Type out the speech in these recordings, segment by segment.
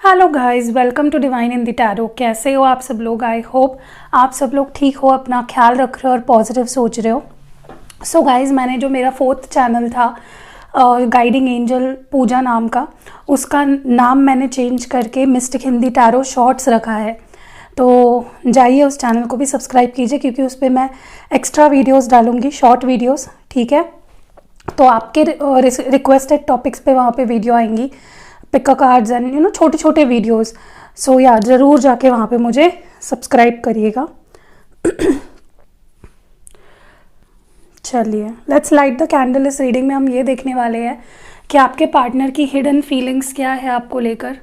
Hello guys, welcome to divine in the tarot. कैसे हो आप सब लोग? आई होप आप सब लोग ठीक हो, अपना ख्याल रख रहे हो और पॉजिटिव सोच रहे हो। सो गाइस, मैंने जो मेरा 4th चैनल था गाइडिंग एंजल पूजा नाम का, उसका नाम मैंने चेंज करके मिस्टिक हिंदी टैरो शॉर्ट्स रखा है। तो जाइए उस चैनल को भी सब्सक्राइब कीजिए, क्योंकि उस पर मैं एक्स्ट्रा वीडियोज़ डालूँगी, शॉर्ट वीडियोज़। ठीक है, तो आपके रिक्वेस्टेड टॉपिक्स पे वहाँ पे वीडियो आएंगी, पिक कार्ड्स एंड छोटे छोटे वीडियोस। सो या ज़रूर जाके वहाँ पे मुझे सब्सक्राइब करिएगा। चलिए, लेट्स लाइट द कैंडल। इस रीडिंग में हम ये देखने वाले हैं कि आपके पार्टनर की हिडन फीलिंग्स क्या है आपको लेकर।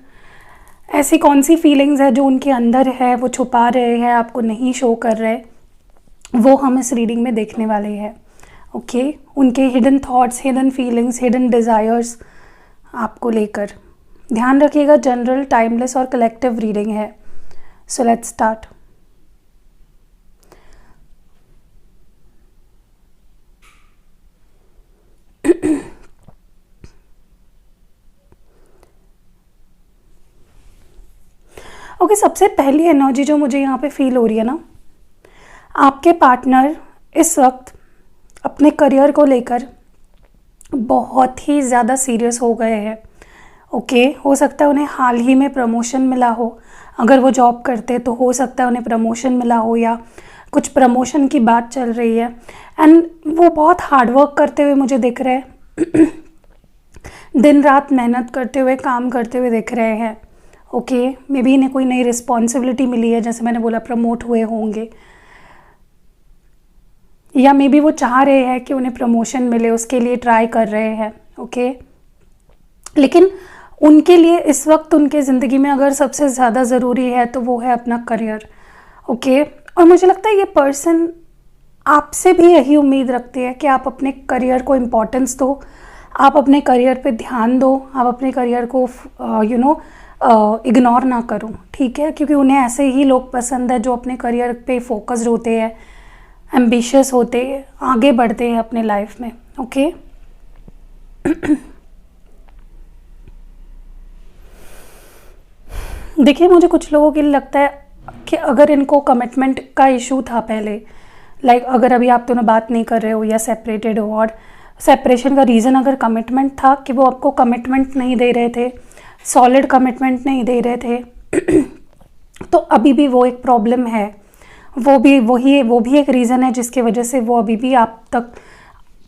ऐसी कौन सी फीलिंग्स है जो उनके अंदर है, वो छुपा रहे हैं, आपको नहीं शो कर रहे, वो हम इस रीडिंग में देखने वाले हैं। ओके, उनके hidden thoughts, hidden feelings, hidden desires आपको लेकर। ध्यान रखिएगा, जनरल, टाइमलेस और कलेक्टिव रीडिंग है। So let's start. ओके, सबसे पहली एनर्जी जो मुझे यहाँ पे फील हो रही है ना, आपके पार्टनर इस वक्त अपने करियर को लेकर बहुत ही ज़्यादा सीरियस हो गए हैं। ओके, हो सकता है उन्हें हाल ही में प्रमोशन मिला हो। अगर वो जॉब करते तो हो सकता है उन्हें प्रमोशन मिला हो, या कुछ प्रमोशन की बात चल रही है। एंड वो बहुत हार्डवर्क करते हुए मुझे दिख रहे हैं। दिन रात मेहनत करते हुए, काम करते हुए दिख रहे हैं। ओके, मे बी इन्हें कोई नई रिस्पॉन्सिबिलिटी मिली है, जैसे मैंने बोला प्रमोट हुए होंगे, या मे बी वो चाह रहे हैं कि उन्हें प्रमोशन मिले, उसके लिए ट्राई कर रहे हैं। ओके, लेकिन उनके लिए इस वक्त उनके ज़िंदगी में अगर सबसे ज़्यादा ज़रूरी है तो वो है अपना करियर। ओके, और मुझे लगता है ये पर्सन आपसे भी यही उम्मीद रखते हैं कि आप अपने करियर को इम्पोर्टेंस दो, आप अपने करियर पे ध्यान दो, आप अपने करियर को इग्नोर ना करो। ठीक है, क्योंकि उन्हें ऐसे ही लोग पसंद है जो अपने करियर पे फोकस्ड होते हैं, एम्बिशियस होते हैं, आगे बढ़ते हैं अपने लाइफ में। ओके, देखिए, मुझे कुछ लोगों के लिए लगता है कि अगर इनको कमिटमेंट का इशू था पहले, लाइक अगर अभी आप दोनों बात नहीं कर रहे हो या सेपरेटेड हो, और सेपरेशन का रीज़न अगर कमिटमेंट था कि वो आपको कमिटमेंट नहीं दे रहे थे, सॉलिड कमिटमेंट नहीं दे रहे थे, तो अभी भी वो एक प्रॉब्लम है। वो भी एक रीज़न है जिसकी वजह से वो अभी भी आप तक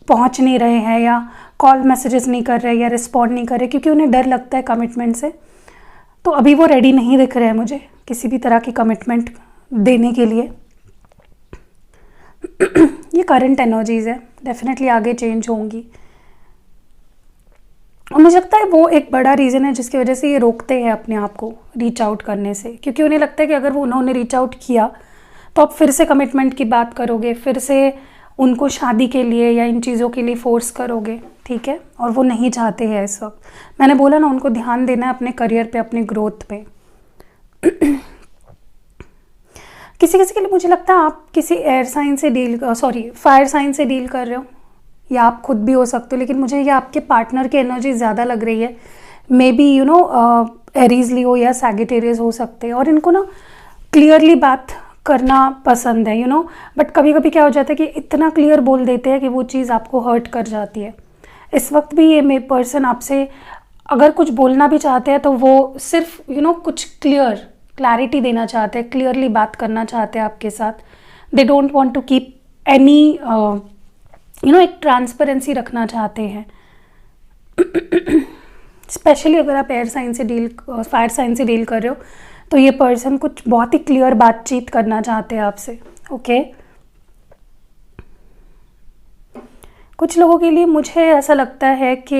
पहुंच नहीं रहे हैं, या कॉल मैसेजेस नहीं कर रहे, या रिस्पॉन्ड नहीं कर रहे, क्योंकि उन्हें डर लगता है कमिटमेंट से। तो अभी वो रेडी नहीं दिख रहे हैं मुझे किसी भी तरह की कमिटमेंट देने के लिए। ये करंट एनर्जीज़ है, डेफिनेटली आगे चेंज होंगी। और मुझे लगता है वो एक बड़ा रीज़न है जिसकी वजह से ये रोकते हैं अपने आप को रीच आउट करने से, क्योंकि उन्हें लगता है कि अगर वो उन्होंने रीच आउट किया तो आप फिर से कमिटमेंट की बात करोगे, फिर से उनको शादी के लिए या इन चीज़ों के लिए फोर्स करोगे। ठीक है, और वो नहीं चाहते हैं इस वक्त। मैंने बोला ना, उनको ध्यान देना है अपने करियर पे, अपने ग्रोथ पे। किसी किसी के लिए मुझे लगता है आप किसी फायर साइन से डील कर रहे हो, या आप खुद भी हो सकते हो, लेकिन मुझे ये आपके पार्टनर की एनर्जी ज़्यादा लग रही है। मे बी एरीज लियो या सैगिटेरियस हो सकते हैं, और इनको ना क्लियरली बात करना पसंद है, बट कभी कभी क्या हो जाता है कि इतना क्लियर बोल देते हैं कि वो चीज़ आपको हर्ट कर जाती है। इस वक्त भी ये पर्सन आपसे अगर कुछ बोलना भी चाहते हैं तो वो सिर्फ कुछ क्लैरिटी देना चाहते हैं, क्लियरली बात करना चाहते हैं आपके साथ। They don't want to keep any एक ट्रांसपेरेंसी रखना चाहते हैं। स्पेशली अगर आप फायर साइन से डील कर रहे हो, तो ये पर्सन कुछ बहुत ही क्लियर बातचीत करना चाहते हैं आपसे। ओके, कुछ लोगों के लिए मुझे ऐसा लगता है कि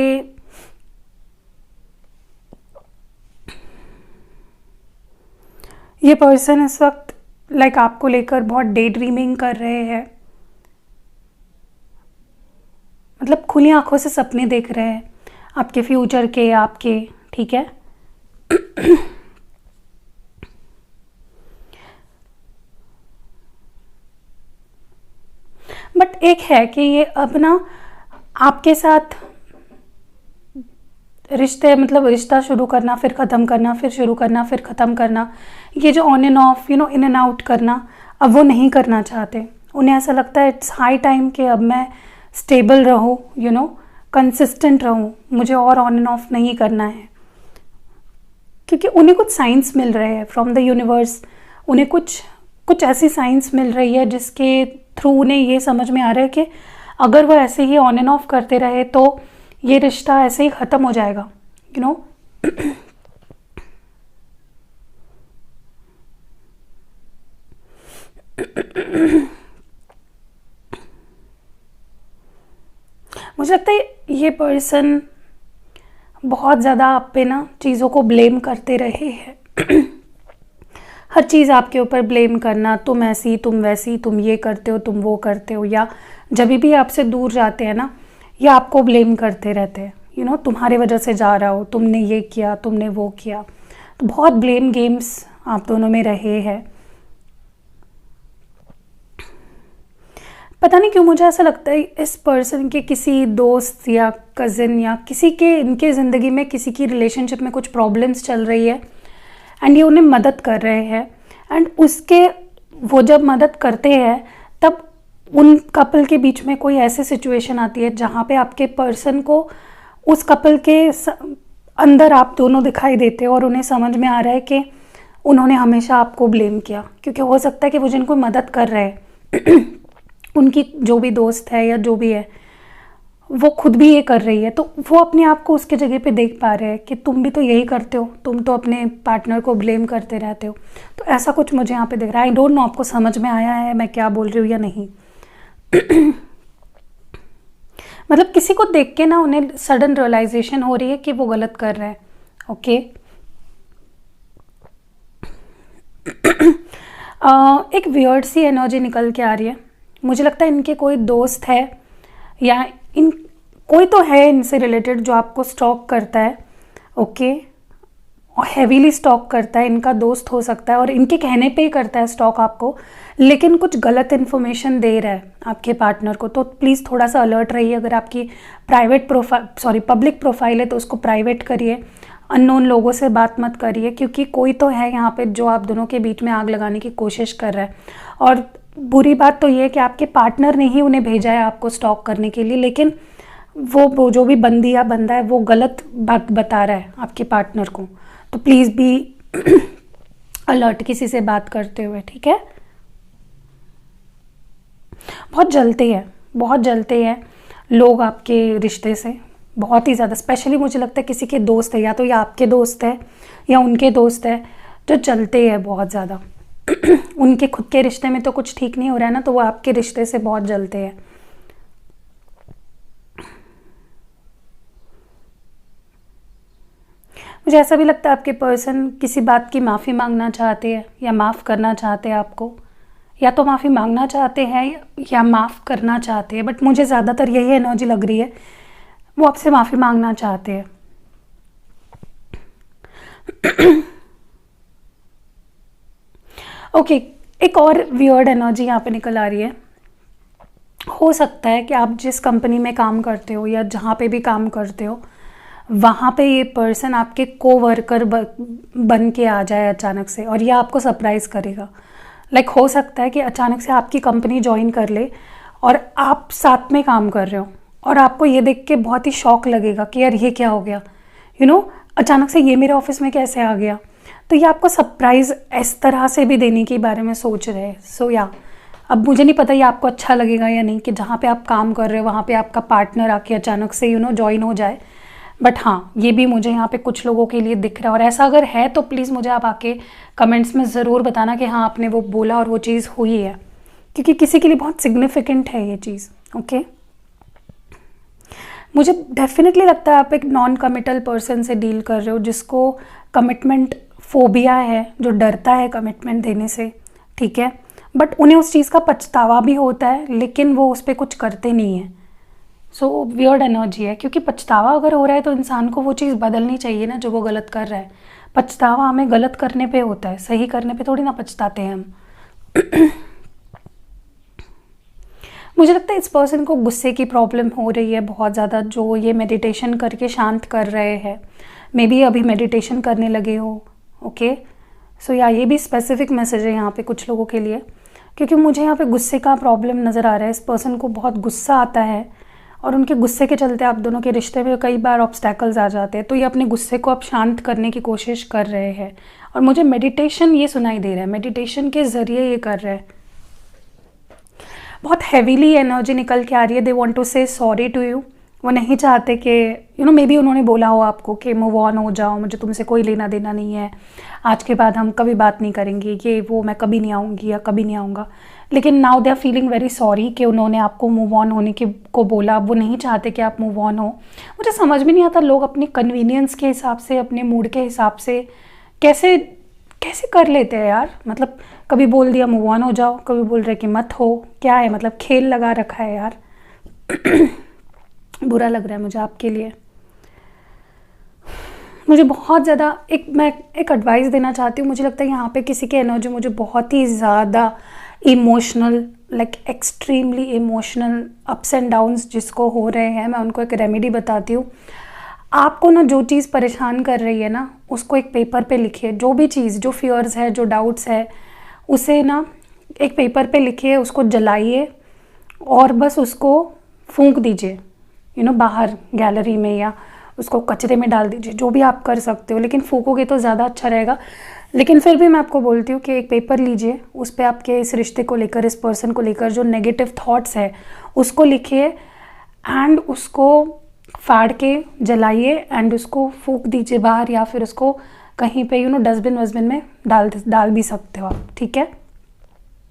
ये पर्सन इस वक्त लाइक आपको लेकर बहुत डे ड्रीमिंग कर रहे हैं, मतलब खुली आंखों से सपने देख रहे हैं आपके फ्यूचर के, आपके। ठीक है, बट एक है कि ये अब ना आपके साथ रिश्ते मतलब रिश्ता शुरू करना फिर ख़त्म करना, फिर शुरू करना फिर ख़त्म करना, ये जो on end of in and out करना, अब वो नहीं करना चाहते। उन्हें ऐसा लगता है इट्स हाई टाइम कि अब मैं स्टेबल रहूँ, कंसिस्टेंट रहूँ, मुझे और ऑन एंड ऑफ नहीं करना है। क्योंकि उन्हें कुछ साइंस मिल रहे हैं फ्रॉम द यूनिवर्स, उन्हें कुछ ऐसी साइंस मिल रही है जिसके थ्रू उन्हें ये समझ में आ रहा है कि अगर वो ऐसे ही ऑन एंड ऑफ करते रहे तो ये रिश्ता ऐसे ही ख़त्म हो जाएगा, मुझे लगता है ये पर्सन बहुत ज़्यादा आप पे ना चीज़ों को ब्लेम करते रहे हैं। हर चीज़ आपके ऊपर ब्लेम करना, तुम ऐसी तुम वैसी, तुम ये करते हो तुम वो करते हो, या जब भी आपसे दूर जाते हैं ना ये आपको ब्लेम करते रहते हैं, तुम्हारे वजह से जा रहा हो, तुमने ये किया तुमने वो किया। तो बहुत ब्लेम गेम्स आप दोनों में रहे हैं। पता नहीं क्यों मुझे ऐसा लगता है इस पर्सन के किसी दोस्त या कज़िन या किसी के इनके ज़िंदगी में किसी की रिलेशनशिप में कुछ प्रॉब्लम्स चल रही है एंड ये उन्हें मदद कर रहे हैं। एंड उसके वो जब मदद करते हैं तब उन कपल के बीच में कोई ऐसी सिचुएशन आती है जहाँ पे आपके पर्सन को उस कपल के अंदर आप दोनों दिखाई देते हो और उन्हें समझ में आ रहा है कि उन्होंने हमेशा आपको ब्लेम किया। क्योंकि हो सकता है कि वो जिनको मदद कर रहे हैं उनकी जो भी दोस्त है या जो भी है वो खुद भी ये कर रही है, तो वो अपने आप को उसके जगह पे देख पा रहे हैं कि तुम भी तो यही करते हो, तुम तो अपने पार्टनर को ब्लेम करते रहते हो। तो ऐसा कुछ मुझे यहाँ पे दिख रहा है। आई डोंट नो आपको समझ में आया है मैं क्या बोल रही हूँ या नहीं। मतलब किसी को देख के ना उन्हें सडन रियलाइजेशन हो रही है कि वो गलत कर रहे हैं। ओके एक वियर्ड सी एनर्जी निकल के आ रही है। मुझे लगता है इनके कोई दोस्त है या कोई तो है इनसे रिलेटेड जो आपको स्टॉक करता है। ओके और हैवीली स्टॉक करता है। इनका दोस्त हो सकता है और इनके कहने पे ही करता है स्टॉक आपको, लेकिन कुछ गलत इन्फॉर्मेशन दे रहा है आपके पार्टनर को। तो प्लीज़ थोड़ा सा अलर्ट रहिए। अगर आपकी पब्लिक प्रोफाइल है तो उसको प्राइवेट करिए, अननोन लोगों से बात मत करिए, क्योंकि कोई तो है यहाँ पे जो आप दोनों के बीच में आग लगाने की कोशिश कर रहा है। और बुरी बात तो ये है कि आपके पार्टनर ने ही उन्हें भेजा है आपको स्टॉक करने के लिए, लेकिन वो जो भी बंदी या बंदा है वो गलत बात बता रहा है आपके पार्टनर को। तो प्लीज़ बी अलर्ट किसी से बात करते हुए, ठीक है। बहुत जलते हैं लोग आपके रिश्ते से, बहुत ही ज़्यादा। स्पेशली मुझे लगता है किसी के दोस्त है, या तो ये आपके दोस्त है या उनके दोस्त है, जो जलते हैं बहुत ज़्यादा। उनके खुद के रिश्ते में तो कुछ ठीक नहीं हो रहा है ना, तो वो आपके रिश्ते से बहुत जलते हैं। मुझे ऐसा भी लगता है आपके पर्सन किसी बात की माफ़ी मांगना चाहते हैं या माफ़ करना चाहते हैं आपको, या तो माफ़ी मांगना चाहते हैं या माफ़ करना चाहते हैं। बट मुझे ज़्यादातर यही एनर्जी लग रही है, वो आपसे माफ़ी मांगना चाहते हैं। ओके एक और वियर्ड एनर्जी यहाँ पे निकल आ रही है। हो सकता है कि आप जिस कंपनी में काम करते हो या जहाँ पे भी काम करते हो वहाँ पे ये पर्सन आपके कोवर्कर बन के आ जाए अचानक से, और ये आपको सरप्राइज़ करेगा। लाइक हो सकता है कि अचानक से आपकी कंपनी ज्वाइन कर ले और आप साथ में काम कर रहे हो, और आपको ये देख के बहुत ही शॉक लगेगा कि यार ये क्या हो गया, अचानक से ये मेरे ऑफिस में कैसे आ गया। तो ये आपको सरप्राइज़ इस तरह से भी देने के बारे में सोच रहे हैं। सो या अब मुझे नहीं पता ये आपको अच्छा लगेगा या नहीं कि जहाँ पे आप काम कर रहे हो वहाँ पे आपका पार्टनर आके अचानक से ज्वाइन हो जाए। बट हाँ, ये भी मुझे यहाँ पे कुछ लोगों के लिए दिख रहा है, और ऐसा अगर है तो प्लीज़ मुझे आप आके कमेंट्स में ज़रूर बताना कि हाँ आपने वो बोला और वो चीज़ हुई है, क्योंकि किसी के लिए बहुत सिग्निफिकेंट है ये चीज़। ओके मुझे डेफिनेटली लगता है आप एक नॉन कमिटल पर्सन से डील कर रहे हो, जिसको कमिटमेंट फोबिया है, जो डरता है कमिटमेंट देने से, ठीक है। बट उन्हें उस चीज़ का पछतावा भी होता है, लेकिन वो उस पर कुछ करते नहीं हैं। सो वियर्ड एनर्जी है, क्योंकि पछतावा अगर हो रहा है तो इंसान को वो चीज़ बदलनी चाहिए ना जो वो गलत कर रहा है। पछतावा हमें गलत करने पे होता है, सही करने पे थोड़ी ना पछताते हैं हम। मुझे लगता है इस पर्सन को गुस्से की प्रॉब्लम हो रही है बहुत ज़्यादा, जो ये मेडिटेशन करके शांत कर रहे हैं। मे बी अभी मेडिटेशन करने लगे हो। ओके, सो या ये भी स्पेसिफिक मैसेज है यहाँ पे कुछ लोगों के लिए, क्योंकि मुझे यहाँ पे गुस्से का प्रॉब्लम नज़र आ रहा है। इस पर्सन को बहुत गुस्सा आता है और उनके गुस्से के चलते आप दोनों के रिश्ते में कई बार ऑब्स्टैकल्स आ जाते हैं। तो ये अपने गुस्से को अब शांत करने की कोशिश कर रहे हैं और मुझे मेडिटेशन ये सुनाई दे रहा है, मेडिटेशन के ज़रिए ये कर रहे हैं। बहुत हैवीली एनर्जी निकल के आ रही है। दे वांट टू से सॉरी टू यू। वो नहीं चाहते कि मे बी उन्होंने बोला हो आपको कि मूव ऑन हो जाओ, मुझे तुमसे कोई लेना देना नहीं है, आज के बाद हम कभी बात नहीं करेंगे, ये वो, मैं कभी नहीं आऊँगी या कभी नहीं आऊँगा। लेकिन now they are feeling very sorry कि उन्होंने आपको मूव ऑन होने को बोला। वो नहीं चाहते कि आप मूव ऑन हो। मुझे समझ में नहीं आता लोग अपनी कन्वीनियंस के हिसाब से, अपने मूड के हिसाब से कैसे कैसे कर लेते हैं यार। मतलब कभी बोल दिया मूव ऑन हो जाओ, कभी बोल रहे कि मत हो। क्या है, मतलब खेल लगा रखा है यार। बुरा लग रहा है मुझे आपके लिए। मुझे बहुत ज़्यादा मैं एक एडवाइस देना चाहती हूँ। मुझे लगता है यहाँ पे किसी की एनर्जी मुझे बहुत ही ज़्यादा emotional, like extremely emotional ups and downs जिसको हो रहे हैं। मैं उनको एक रेमेडी बताती हूँ। आपको ना जो चीज़ परेशान कर रही है ना, उसको एक पेपर पे लिखिए। जो भी चीज़, जो फियर्स है, जो डाउट्स है, उसे ना एक पेपर पे लिखिए, उसको जलाइए और बस उसको फूंक दीजिए, बाहर गैलरी में, या उसको कचरे में डाल दीजिए, जो भी आप कर सकते हो। लेकिन फूकोगे तो ज़्यादा अच्छा रहेगा। लेकिन फिर भी मैं आपको बोलती हूँ कि एक पेपर लीजिए, उस पर आपके इस रिश्ते को लेकर, इस पर्सन को लेकर जो नेगेटिव थॉट्स है उसको लिखिए एंड उसको फाड़ के जलाइए एंड उसको फूंक दीजिए बाहर, या फिर उसको कहीं पे डस्टबिन वस्टबिन में डाल भी सकते हो आप, ठीक है।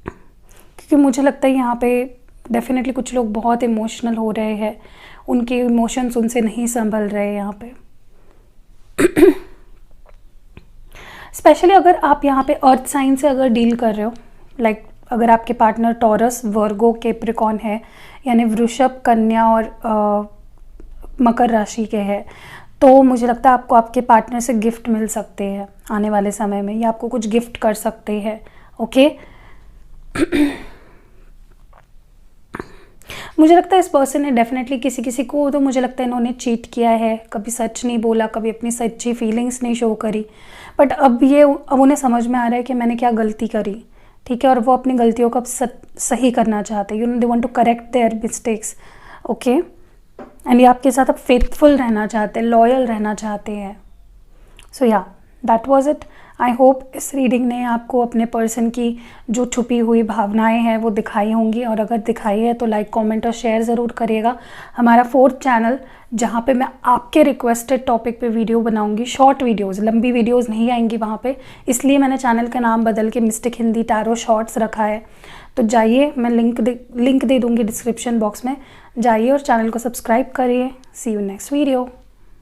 क्योंकि मुझे लगता है यहाँ पे डेफिनेटली कुछ लोग बहुत इमोशनल हो रहे हैं, उनके इमोशंस उनसे नहीं संभल रहे हैं यहाँ पे। स्पेशली अगर आप यहाँ पे अर्थ साइन से अगर डील कर रहे हो, लाइक अगर आपके पार्टनर टॉरस, वर्गो, कैप्रिकॉर्न है, यानी वृषभ, कन्या और मकर राशि के हैं, तो मुझे लगता है आपको आपके पार्टनर से गिफ्ट मिल सकते हैं आने वाले समय में, या आपको कुछ गिफ्ट कर सकते हैं। ओके। मुझे लगता है इस पर्सन ने डेफिनेटली किसी को, तो मुझे लगता है इन्होंने चीट किया है, कभी सच नहीं बोला, कभी अपनी सच्ची फीलिंग्स नहीं शो करी। बट अब उन्हें समझ में आ रहा है कि मैंने क्या गलती करी, ठीक है, और वो अपनी गलतियों को अब सही करना चाहते हैं। They want to correct their mistakes. Okay, and ये आपके साथ अब फेथफुल रहना चाहते हैं, लॉयल रहना चाहते हैं। सो या that was it. I hope इस रीडिंग ने आपको अपने पर्सन की जो छुपी हुई भावनाएं हैं वो दिखाई होंगी, और अगर दिखाई है तो लाइक, कमेंट और शेयर ज़रूर करिएगा। हमारा 4th चैनल जहाँ पे मैं आपके रिक्वेस्टेड टॉपिक पे वीडियो बनाऊंगी, शॉर्ट वीडियोस, लंबी वीडियोस नहीं आएंगी वहाँ पे, इसलिए मैंने चैनल का नाम बदल के मिस्टिक हिंदी टैरो शॉर्ट्स रखा है। तो जाइए, मैं लिंक दे दूँगी डिस्क्रिप्शन बॉक्स में, जाइए और चैनल को सब्सक्राइब करिए। सी यू नेक्स्ट वीडियो।